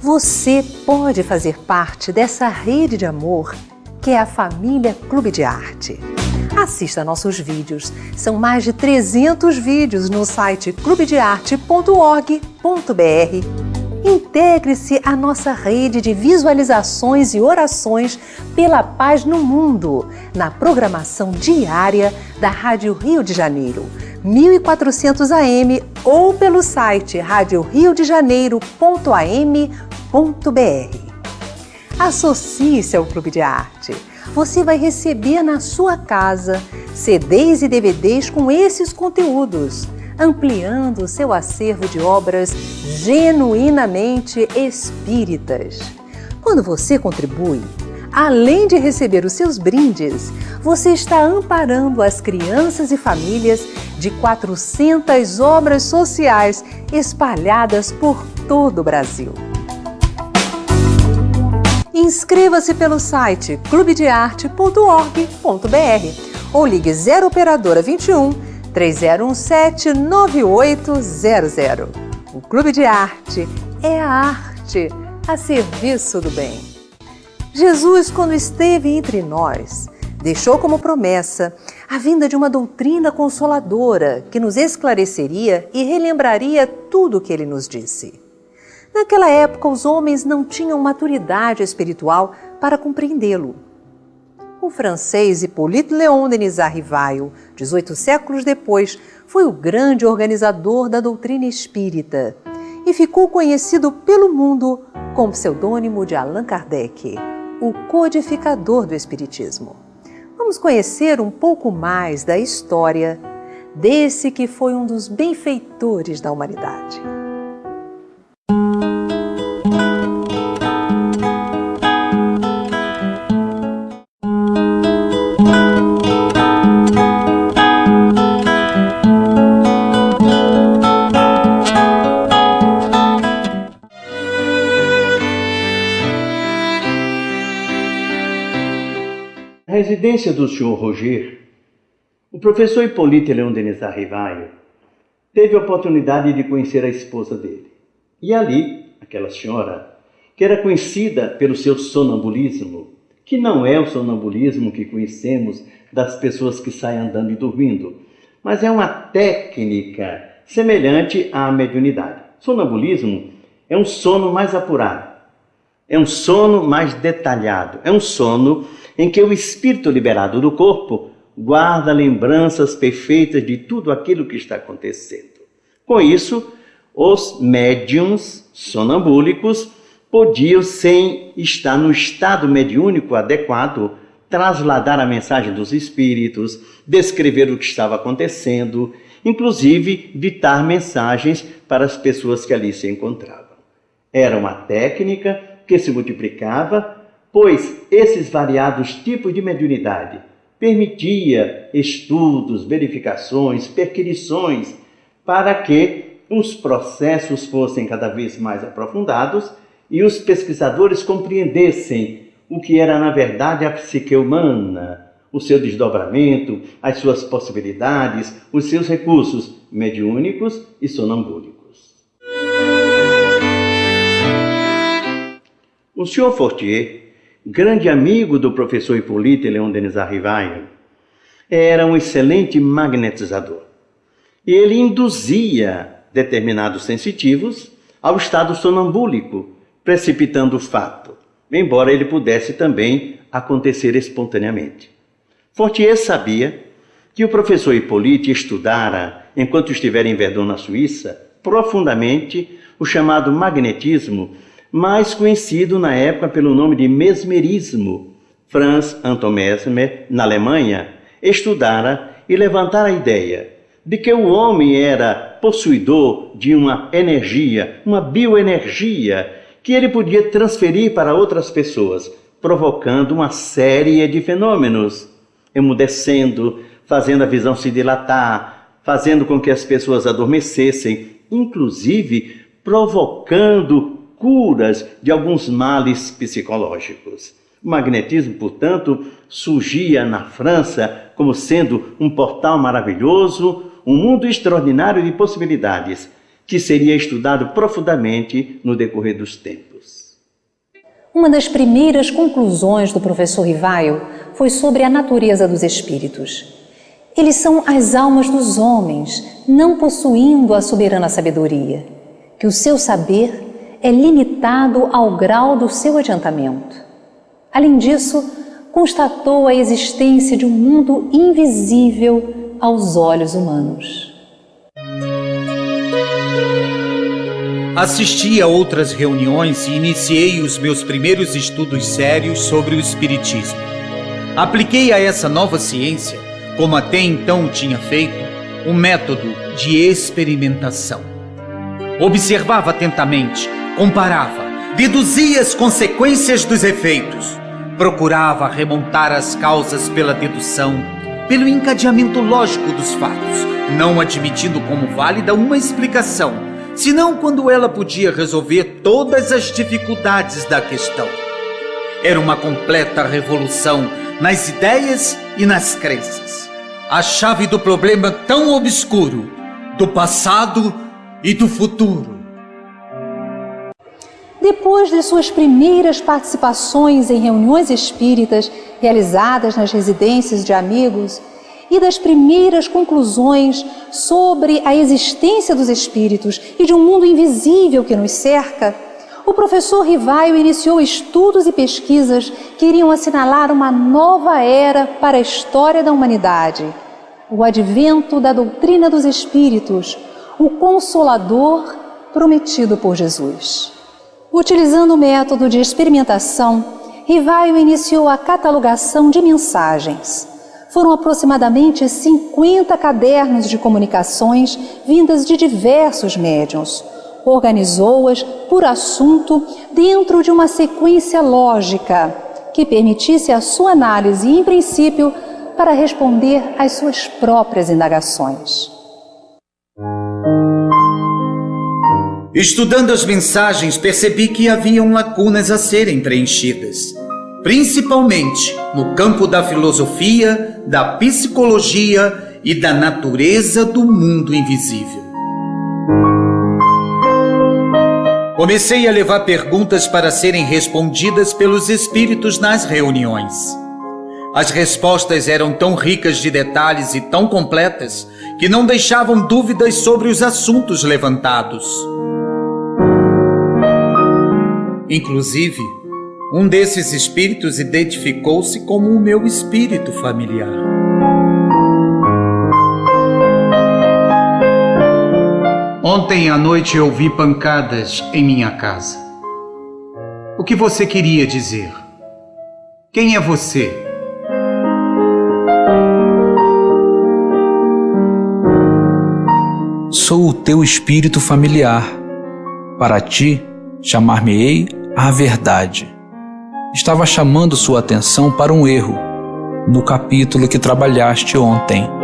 Você pode fazer parte dessa rede de amor que é a família Clube de Arte. Assista nossos vídeos. São mais de 300 vídeos no site clubedearte.org.br. Integre-se à nossa rede de visualizações e orações pela paz no mundo, na programação diária da Rádio Rio de Janeiro, 1400 AM ou pelo site radioriodejaneiro.am.br. Associe-se ao Clube de Arte. Você vai receber na sua casa CDs e DVDs com esses conteúdos, ampliando o seu acervo de obras genuinamente espíritas. Quando você contribui, além de receber os seus brindes, você está amparando as crianças e famílias de 400 obras sociais espalhadas por todo o Brasil. Inscreva-se pelo site clubedearte.org.br ou ligue 0 operadora 21 3017 9800. O Clube de Arte é a arte a serviço do bem. Jesus, quando esteve entre nós, deixou como promessa a vinda de uma doutrina consoladora que nos esclareceria e relembraria tudo o que ele nos disse. Naquela época, os homens não tinham maturidade espiritual para compreendê-lo. O francês Hippolyte Léon Denis Rivail, 18 séculos depois, foi o grande organizador da doutrina espírita e ficou conhecido pelo mundo com o pseudônimo de Allan Kardec, o codificador do espiritismo. Vamos conhecer um pouco mais da história desse que foi um dos benfeitores da humanidade. Na residência do Sr. Roger, o professor Hippolyte Léon Denis Rivail teve a oportunidade de conhecer a esposa dele. E ali, aquela senhora, que era conhecida pelo seu sonambulismo, que não é o sonambulismo que conhecemos das pessoas que saem andando e dormindo, mas é uma técnica semelhante à mediunidade. Sonambulismo é um sono mais apurado, é um sono mais detalhado, é um sono em que o espírito liberado do corpo guarda lembranças perfeitas de tudo aquilo que está acontecendo. Com isso, os médiuns sonambúlicos podiam, sem estar no estado mediúnico adequado, trasladar a mensagem dos espíritos, descrever o que estava acontecendo, inclusive ditar mensagens para as pessoas que ali se encontravam. Era uma técnica que se multiplicava, pois esses variados tipos de mediunidade permitia estudos, verificações, perquisições, para que os processos fossem cada vez mais aprofundados e os pesquisadores compreendessem o que era, na verdade, a psique humana, o seu desdobramento, as suas possibilidades, os seus recursos mediúnicos e sonambúlicos. O Sr. Fortier, grande amigo do professor Hippolyte Léon Denis Rivail, era um excelente magnetizador. E ele induzia determinados sensitivos ao estado sonambúlico, precipitando o fato, embora ele pudesse também acontecer espontaneamente. Fortier sabia que o professor Hippolyte estudara, enquanto estivera em Verdun, na Suíça, profundamente o chamado magnetismo, mais conhecido na época pelo nome de mesmerismo. Franz Anton Mesmer, na Alemanha, estudara e levantara a ideia de que o homem era possuidor de uma energia, uma bioenergia, que ele podia transferir para outras pessoas, provocando uma série de fenômenos, emudecendo, fazendo a visão se dilatar, fazendo com que as pessoas adormecessem, inclusive provocando curas de alguns males psicológicos. O magnetismo, portanto, surgia na França como sendo um portal maravilhoso, um mundo extraordinário de possibilidades, que seria estudado profundamente no decorrer dos tempos. Uma das primeiras conclusões do professor Rivaio foi sobre a natureza dos espíritos. Eles são as almas dos homens, não possuindo a soberana sabedoria, que o seu saber é limitado ao grau do seu adiantamento. Além disso, constatou a existência de um mundo invisível aos olhos humanos. Assisti a outras reuniões e iniciei os meus primeiros estudos sérios sobre o Espiritismo. Apliquei a essa nova ciência, como até então tinha feito, um método de experimentação. Observava atentamente, comparava, deduzia as consequências dos efeitos, procurava remontar as causas pela dedução, pelo encadeamento lógico dos fatos, não admitindo como válida uma explicação, senão quando ela podia resolver todas as dificuldades da questão. Era uma completa revolução nas ideias e nas crenças. A chave do problema tão obscuro, do passado e do futuro. Depois de suas primeiras participações em reuniões espíritas realizadas nas residências de amigos e das primeiras conclusões sobre a existência dos espíritos e de um mundo invisível que nos cerca, o professor Rivaio iniciou estudos e pesquisas que iriam assinalar uma nova era para a história da humanidade, o advento da doutrina dos espíritos, o Consolador prometido por Jesus. Utilizando o método de experimentação, Rivaio iniciou a catalogação de mensagens. Foram aproximadamente 50 cadernos de comunicações vindas de diversos médiuns. Organizou-as por assunto dentro de uma sequência lógica que permitisse a sua análise e, em princípio, para responder às suas próprias indagações. Estudando as mensagens, percebi que haviam lacunas a serem preenchidas, principalmente no campo da filosofia, da psicologia e da natureza do mundo invisível. Comecei a levar perguntas para serem respondidas pelos espíritos nas reuniões. As respostas eram tão ricas de detalhes e tão completas que não deixavam dúvidas sobre os assuntos levantados. Inclusive, um desses espíritos identificou-se como o meu espírito familiar. Ontem à noite eu ouvi pancadas em minha casa. O que você queria dizer? Quem é você? Sou o teu espírito familiar. Para ti, chamar-me-ei a verdade. Estava chamando sua atenção para um erro no capítulo que trabalhaste ontem.